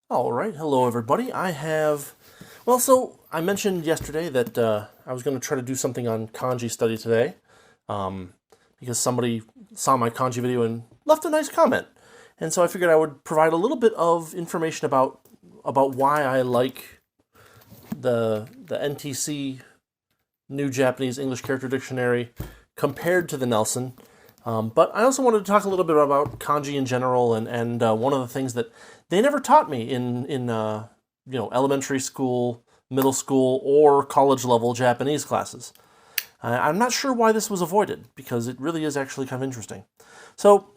All right, hello everybody. So I mentioned yesterday that I was going to try to do something on kanji study today, um, because somebody saw my kanji video and left a nice comment, and so I figured I would provide a little bit of information about why I like the NTC New Japanese English Character Dictionary compared to the Nelson. But I also wanted to talk a little bit about kanji in general, and one of the things that they never taught me in elementary school, middle school, or college level Japanese classes. I'm not sure why this was avoided because it really is actually kind of interesting. So,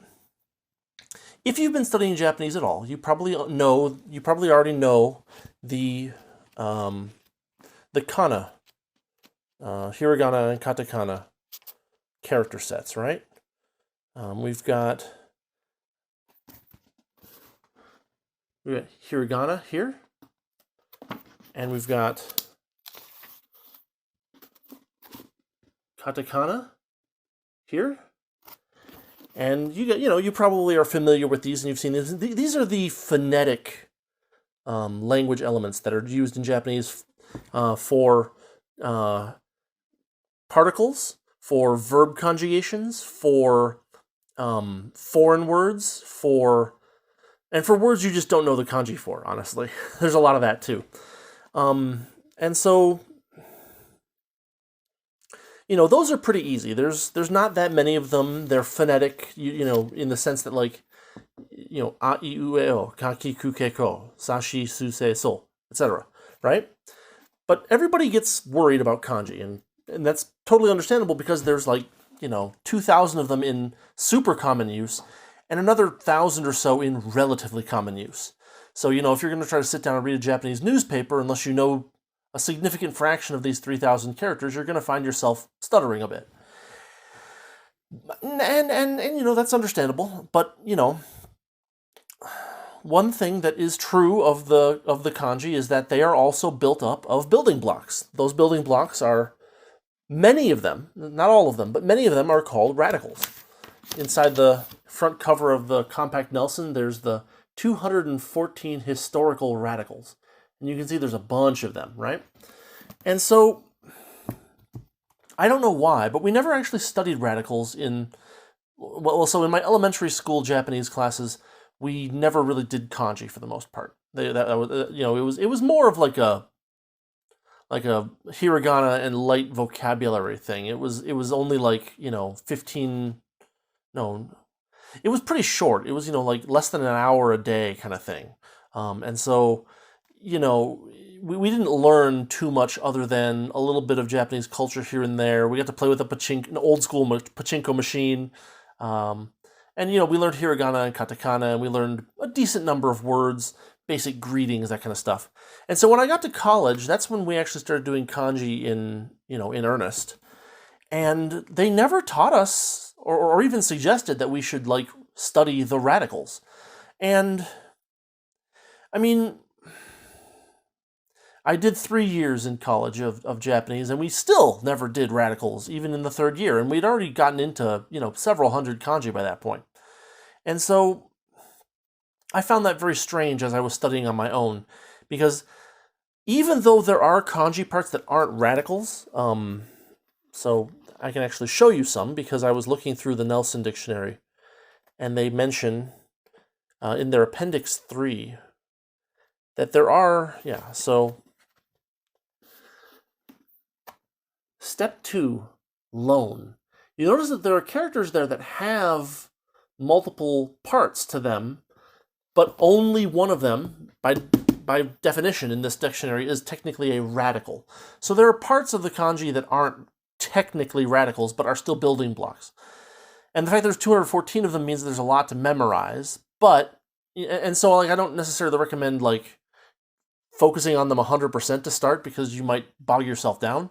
if you've been studying Japanese at all, you probably already know the the kana, hiragana and katakana character sets, right? We've got hiragana here, and we've got katakana here, and you probably are familiar with these, and you've seen these. These are the phonetic language elements that are used in Japanese for particles, for verb conjugations, for foreign words, for words you just don't know the kanji for, honestly. There's a lot of that too. And so, those are pretty easy. There's not that many of them. They're phonetic, in the sense that, like, a, I, u, e, o, ka, ki, ku, ke, ko, sa, shi, su, se, so, etc., right? But everybody gets worried about kanji, and that's totally understandable because there's 2,000 of them in super common use and another 1,000 or so in relatively common use. So, if you're going to try to sit down and read a Japanese newspaper, unless you know a significant fraction of these 3,000 characters, you're going to find yourself stuttering a bit. And that's understandable, but, one thing that is true of the kanji is that they are also built up of building blocks. Those building blocks are, many of them, not all of them, but many of them are called radicals. Inside the front cover of the Compact Nelson, there's the 214 historical radicals. And you can see there's a bunch of them, right? And so, I don't know why, but we never actually studied radicals so in my elementary school Japanese classes, we never really did kanji for the most part. It was more of like a hiragana and light vocabulary thing. It was only 15. No, it was pretty short. It was like less than an hour a day kind of thing. And so we didn't learn too much other than a little bit of Japanese culture here and there. We got to play with an old school pachinko machine. And we learned hiragana and katakana, and we learned a decent number of words, basic greetings, that kind of stuff. And so when I got to college, that's when we actually started doing kanji in earnest. And they never taught us or even suggested that we should study the radicals. And I mean, I did 3 years in college of Japanese, and we still never did radicals, even in the third year. And we'd already gotten into, several hundred kanji by that point. And so I found that very strange as I was studying on my own, because even though there are kanji parts that aren't radicals, so I can actually show you some because I was looking through the Nelson Dictionary, and they mention in their Appendix 3 that there are, so Step 2, loan. You notice that there are characters there that have multiple parts to them, but only one of them, by definition in this dictionary, is technically a radical. So there are parts of the kanji that aren't technically radicals, but are still building blocks. And the fact there's 214 of them means there's a lot to memorize, and so I don't necessarily recommend focusing on them 100% to start because you might bog yourself down.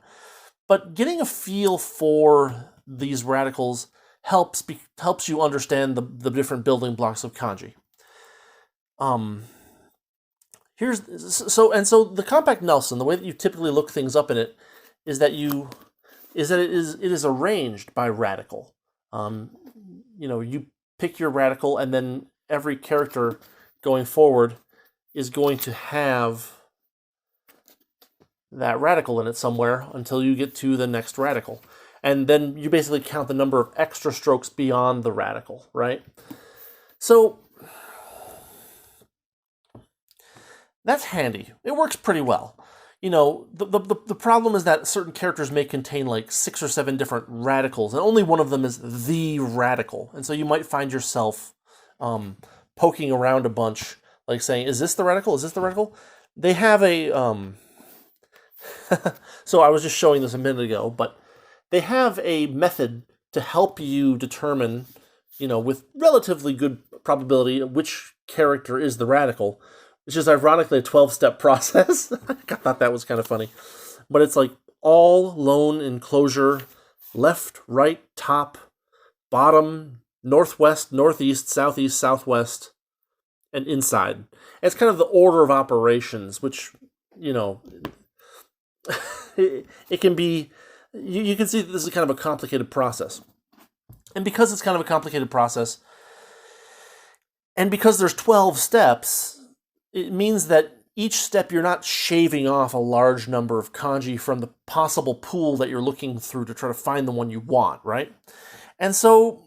But getting a feel for these radicals helps you understand the different building blocks of kanji. So the Compact Nelson, the way that you typically look things up in it is that it is arranged by radical. You pick your radical, and then every character going forward is going to have that radical in it somewhere until you get to the next radical. And then you basically count the number of extra strokes beyond the radical, right? So that's handy. It works pretty well. You know, the problem is that certain characters may contain like 6 or 7 different radicals, and only one of them is the radical. And so you might find yourself poking around a bunch, like saying, is this the radical? Is this the radical? They have a... so I was just showing this a minute ago, but they have a method to help you determine, you know, with relatively good probability which character is the radical, which is ironically a 12-step process. I thought that was kind of funny. But it's like all lone enclosure, left, right, top, bottom, northwest, northeast, southeast, southwest, and inside. And it's kind of the order of operations, which, you know, it can be... You can see that this is kind of a complicated process. And because it's kind of a complicated process, and because there's 12 steps, it means that each step you're not shaving off a large number of kanji from the possible pool that you're looking through to try to find the one you want, right? And so,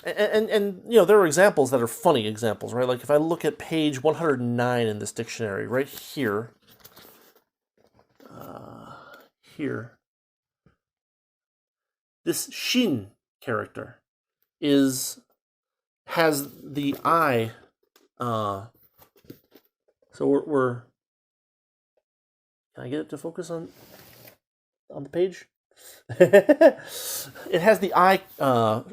and you know, there are examples that are funny examples, right? Like if I look at page 109 in this dictionary, right here, this shin character has the I. So we're can I get it to focus on the page? It has the I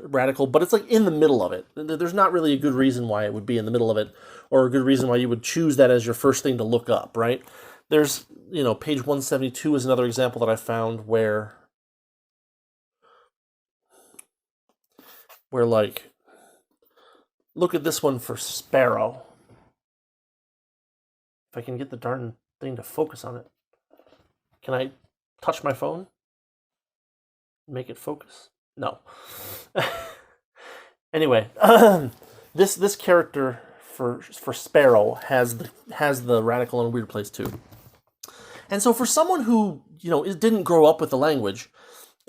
radical, but it's like in the middle of it. There's not really a good reason why it would be in the middle of it, or a good reason why you would choose that as your first thing to look up, right? There's, you know, page 172 is another example that I found where like, look at this one for sparrow. If I can get the darn thing to focus on it. Can I touch my phone? Make it focus? No. Anyway, this character for sparrow has the radical in a weird place too. And so for someone who, you know, didn't grow up with the language,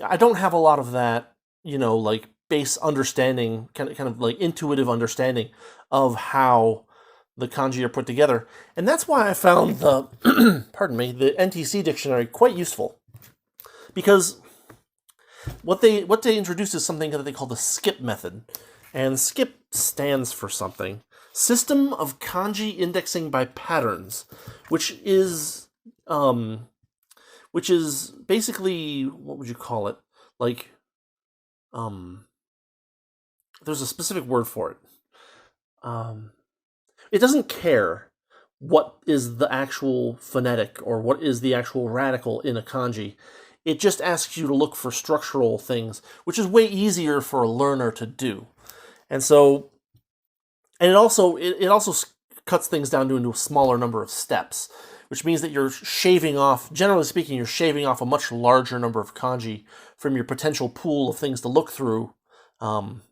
I don't have a lot of that, you know, like base understanding, kind of like intuitive understanding of how the kanji are put together. And that's why I found the, pardon me, the NTC Dictionary quite useful. Because what they introduce is something that they call the SKIP method. And SKIP stands for something. System of Kanji Indexing by Patterns, which is basically, what would you call it? Like, there's a specific word for it. It doesn't care what is the actual phonetic or what is the actual radical in a kanji. It just asks you to look for structural things, which is way easier for a learner to do. And so, and it also cuts things down into a smaller number of steps, which means that you're shaving off, generally speaking, you're shaving off a much larger number of kanji from your potential pool of things to look through when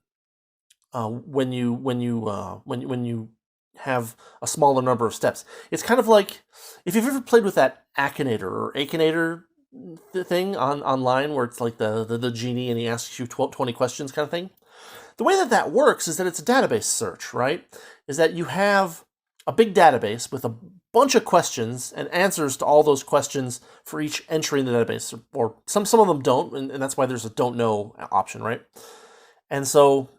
you have a smaller number of steps. It's kind of like if you've ever played with that Akinator or Akinator thing online where it's like the genie and he asks you 20 questions kind of thing. The way that works is that it's a database search, right? Is that you have a big database with a bunch of questions and answers to all those questions for each entry in the database, or some of them don't, and that's why there's a don't know option, right? And so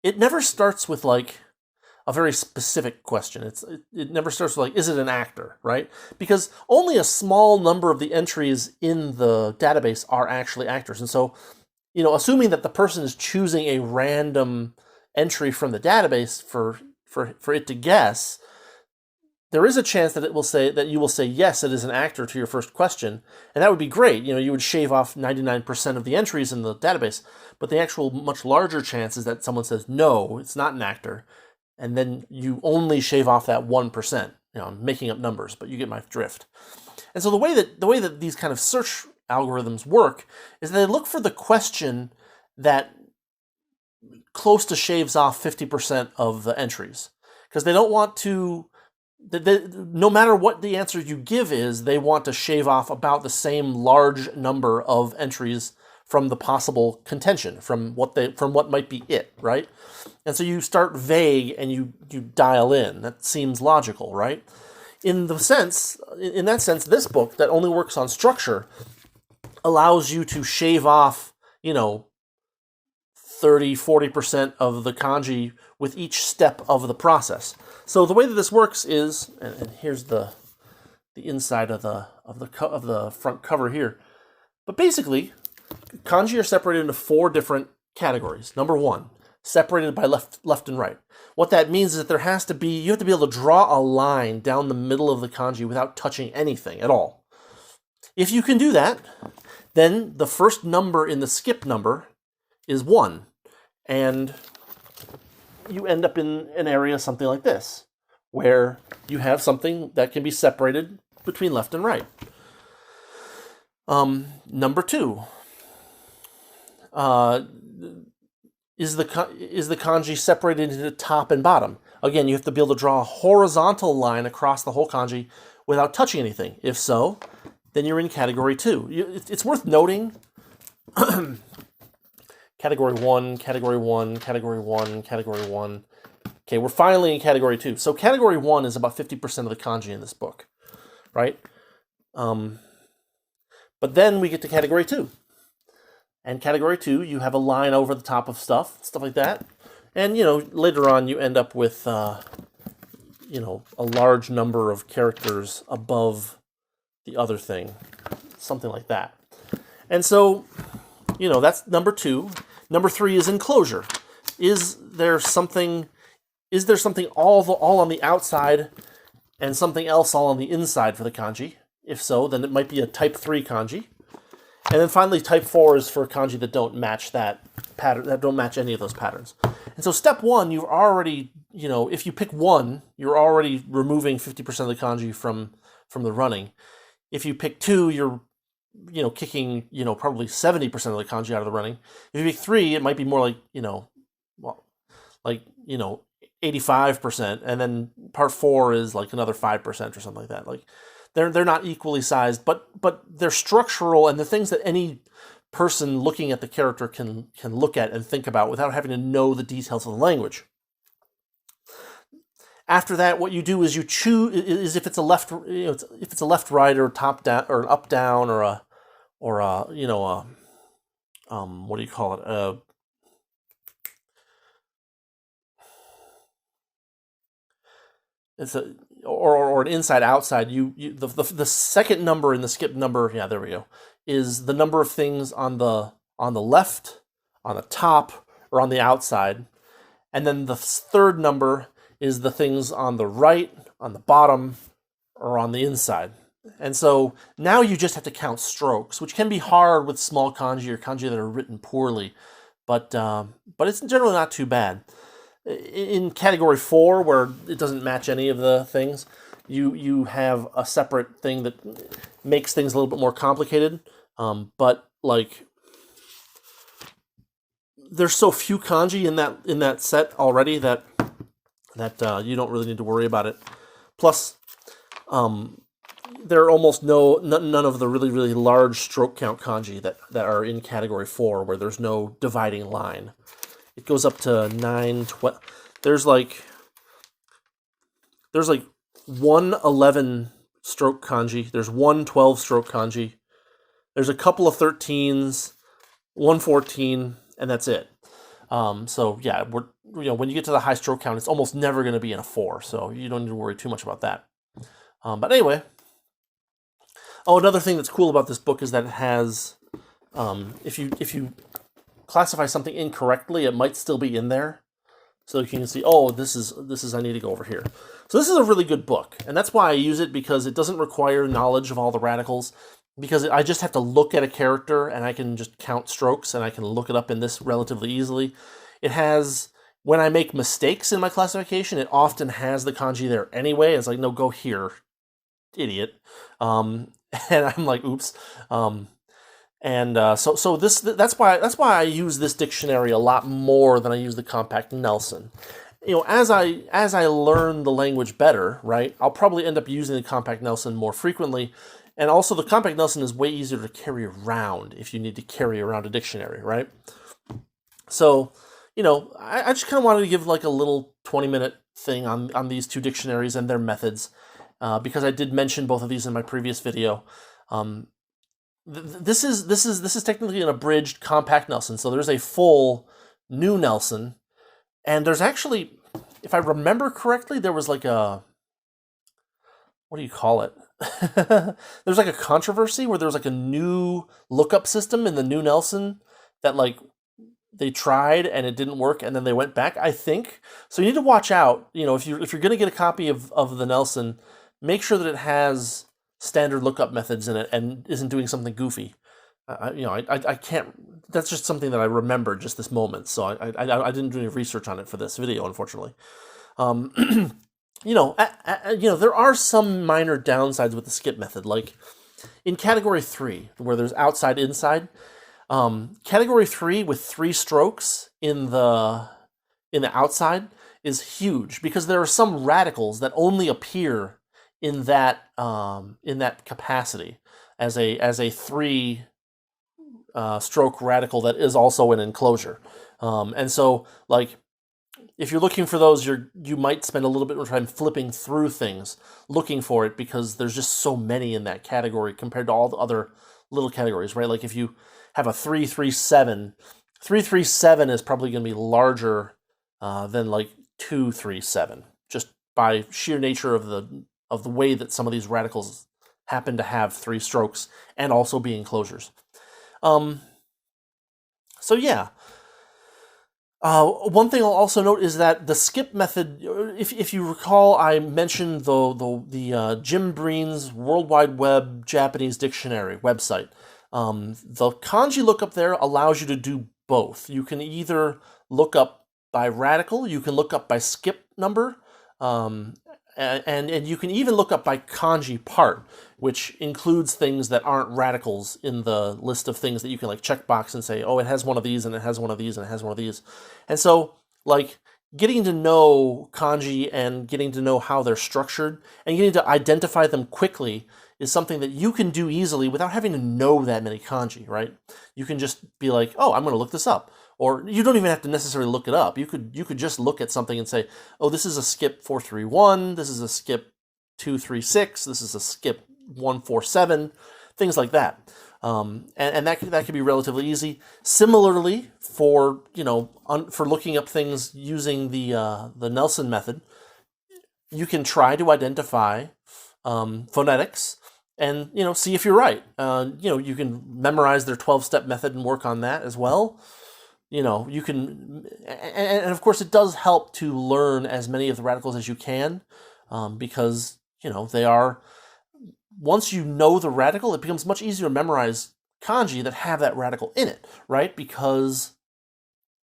it never starts with like a very specific question. It never starts with like, is it an actor, right? Because only a small number of the entries in the database are actually actors. And so, you know, assuming that the person is choosing a random entry from the database for it to guess, there is a chance that it will say that you will say yes, it is an actor to your first question, and that would be great. You know, you would shave off 99% of the entries in the database, but the actual much larger chance is that someone says no, it's not an actor, and then you only shave off that 1%. You know, I'm making up numbers, but you get my drift. And so the way that these kind of search algorithms work is that they look for the question that close to shaves off 50% of the entries, because they don't want to no matter what the answer you give is, they want to shave off about the same large number of entries from the possible contention, from what might be it, right? And so you start vague and you dial in. That seems logical, right? In that sense, this book that only works on structure allows you to shave off, 30-40% of the kanji with each step of the process. So the way that this works is, and here's the inside of the front cover here. But basically, kanji are separated into 4 different categories. Number 1, separated by left and right. What that means is that you have to be able to draw a line down the middle of the kanji without touching anything at all. If you can do that, then the first number in the skip number is 1. And you end up in an area something like this, where you have something that can be separated between left and right. Number 2 is the kanji separated into top and bottom. Again, you have to be able to draw a horizontal line across the whole kanji without touching anything. If so, then you're in category 2. It's worth noting category 1, category 1, category 1, category 1. Okay, we're finally in category 2. So category 1 is about 50% of the kanji in this book, right? But then we get to category 2. And category 2, you have a line over the top of stuff like that. And, later on you end up with, a large number of characters above the other thing, something like that. And so, that's number 2. Number 3 is enclosure. Is there something all on the outside and something else all on the inside for the kanji? If so, then it might be a type 3 kanji. And then finally, type 4 is for kanji that don't match that pattern, that don't match any of those patterns. And so step 1, you've already, if you pick 1, you're already removing 50% of the kanji from the running. If you pick 2, you're kicking, probably 70% of the kanji out of the running. If you pick 3, it might be more like, 85%, and then part 4 is like another 5% or something like that. Like they're not equally sized, but they're structural, and the things that any person looking at the character can look at and think about without having to know the details of the language. After that, what you do is you choose if it's a left, if it's a left, right, or top down, or up down, or a what do you call it? It's or an inside outside. The second number in the skip number, yeah, there we go, is the number of things on the left, on the top, or on the outside, and then the third number is the things on the right, on the bottom, or on the inside. And so now you just have to count strokes, which can be hard with small kanji or kanji that are written poorly, but it's generally not too bad. In category 4, where it doesn't match any of the things, you have a separate thing that makes things a little bit more complicated, but like there's so few kanji in that set already that you don't really need to worry about it. Plus, there are almost none of the really, really large stroke count kanji that are in category 4, where there's no dividing line. It goes up to 9, 12. There's like 111 stroke kanji. There's 112 stroke kanji. There's a couple of 13s, 114, and that's it. So yeah, when you get to the high stroke count, it's almost never going to be in a 4, so you don't need to worry too much about that. But anyway, another thing that's cool about this book is that it has, if you classify something incorrectly, it might still be in there, so you can see, this is I need to go over here. So this is a really good book, and that's why I use it, because it doesn't require knowledge of all the radicals, because I just have to look at a character and I can just count strokes, and I can look it up in this relatively easily. It has, when I make mistakes in my classification, it often has the kanji there anyway. It's like, no, go here, idiot. And I'm like, oops. So that's why I use this dictionary a lot more than I use the Compact Nelson. as I learn the language better, right, I'll probably end up using the Compact Nelson more frequently. And also the Compact Nelson is way easier to carry around if you need to carry around a dictionary, right? So, I just kind of wanted to give like a little 20-minute thing on these two dictionaries and their methods, because I did mention both of these in my previous video. This is technically an abridged Compact Nelson, so there's a full new Nelson, and there's actually, if I remember correctly, there was like a, what do you call it? There's like a controversy where there's like a new lookup system in the new Nelson that like they tried and it didn't work, and then they went back, I think. So you need to watch out. If you're going to get a copy of the Nelson, make sure that it has standard lookup methods in it and isn't doing something goofy. I can't. That's just something that I remembered just this moment. So I didn't do any research on it for this video, unfortunately. There are some minor downsides with the skip method, like in category 3, where there's outside, inside. Category 3 with 3 strokes in the outside is huge, because there are some radicals that only appear in that capacity as a 3 stroke radical that is also an enclosure. And so, like, if you're looking for those, you might spend a little bit more time flipping through things, looking for it, because there's just so many in that category compared to all the other little categories, right? Like if you have a 337, 337 is probably going to be larger than like 237, just by sheer nature of the way that some of these radicals happen to have 3 strokes and also be enclosures. So yeah. One thing I'll also note is that the skip method, if you recall, I mentioned the Jim Breen's World Wide Web Japanese Dictionary website. The kanji lookup there allows you to do both. You can either look up by radical, you can look up by skip number, and you can even look up by kanji part, which includes things that aren't radicals in the list of things that you can like checkbox and say, oh, it has one of these, and it has one of these, and it has one of these. And so, like, getting to know kanji and getting to know how they're structured and getting to identify them quickly is something that you can do easily without having to know that many kanji, right? You can just be like, oh, I'm going to look this up. Or you don't even have to necessarily look it up. You could just look at something and say, oh, this is a skip 431, this is a skip 236, this is a skip 147, things like that. And that could be relatively easy. Similarly, for for looking up things using the Nelson method, you can try to identify phonetics and see if you're right. You can memorize their 12-step method and work on that as well. You can, and of course it does help to learn as many of the radicals as you can, because they are, once you know the radical, it becomes much easier to memorize kanji that have that radical in it, right? Because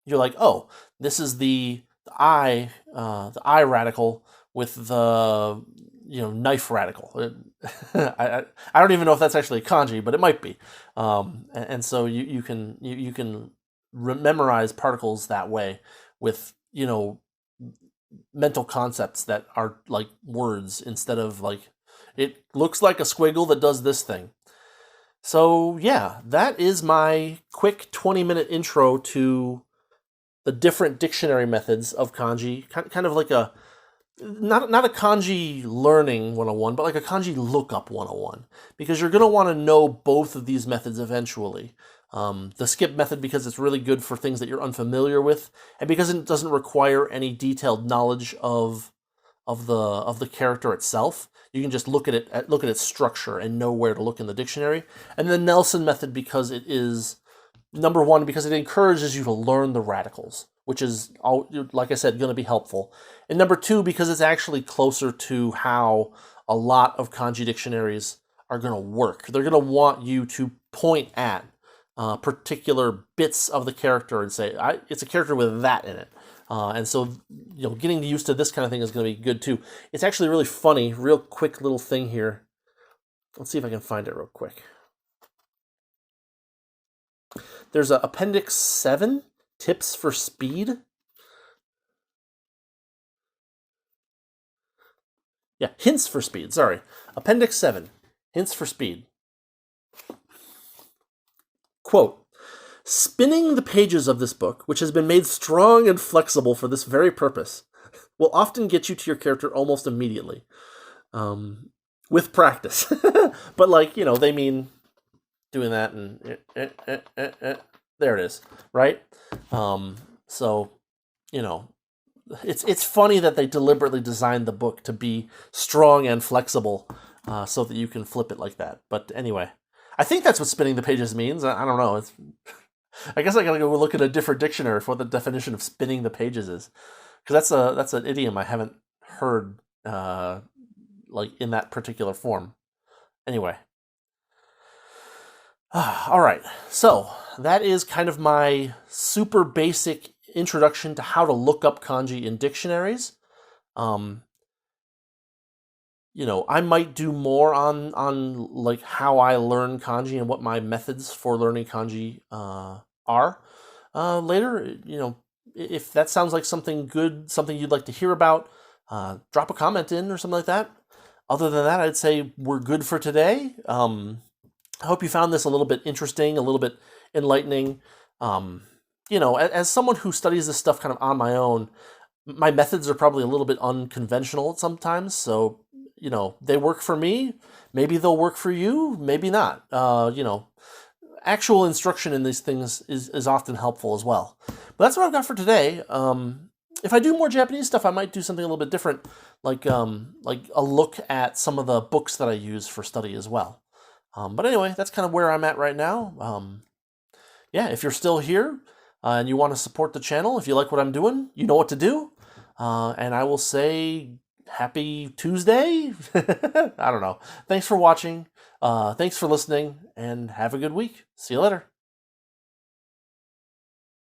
you're like, oh, this is the I radical with the knife radical. I don't even know if that's actually kanji, but it might be. And so you can memorize particles that way with mental concepts that are like words instead of like, it looks like a squiggle that does this thing. So yeah, that is my quick 20-minute intro to the different dictionary methods of kanji, kind of like a, not a kanji learning 101, but like a kanji lookup 101, because you're going to want to know both of these methods eventually. The skip method, because it's really good for things that you're unfamiliar with, and because it doesn't require any detailed knowledge of the character itself. You can just look at its structure and know where to look in the dictionary. And the Nelson method, because it is, number one, because it encourages you to learn the radicals, which is, like I said, going to be helpful. And number two, because it's actually closer to how a lot of kanji dictionaries are going to work. They're going to want you to point at particular bits of the character and say, it's a character with that in it. And so, getting used to this kind of thing is going to be good too. It's actually really funny, real quick little thing here. Let's see if I can find it real quick. There's Appendix 7, Tips for Speed. Yeah, hints for speed, sorry. Appendix 7, hints for speed. Quote, spinning the pages of this book, which has been made strong and flexible for this very purpose, will often get you to your character almost immediately. With practice. But, like, you know, they mean doing that and there it is, right? So, you know, it's funny that they deliberately designed the book to be strong and flexible so that you can flip it like that. But anyway, I think that's what spinning the pages means. I don't know. I guess I gotta go look at a different dictionary for what the definition of spinning the pages is, because that's an idiom I haven't heard like in that particular form. Anyway. All right, so that is kind of my super basic introduction to how to look up kanji in dictionaries. You know, I might do more on like how I learn kanji and what my methods for learning kanji are later. You know, if that sounds like something good, something you'd like to hear about, drop a comment in or something like that. Other than that, I'd say we're good for today. I hope you found this a little bit interesting, a little bit enlightening. You know, as someone who studies this stuff kind of on my own, my methods are probably a little bit unconventional sometimes. So, you know, they work for me. Maybe they'll work for you. Maybe not. You know, actual instruction in these things is often helpful as well. But that's what I've got for today. If I do more Japanese stuff, I might do something a little bit different, like a look at some of the books that I use for study as well. But anyway, that's kind of where I'm at right now. Yeah, if you're still here and you want to support the channel, if you like what I'm doing, you know what to do. And I will say happy Tuesday. I don't know. Thanks for watching. Thanks for listening, and have a good week. See you later.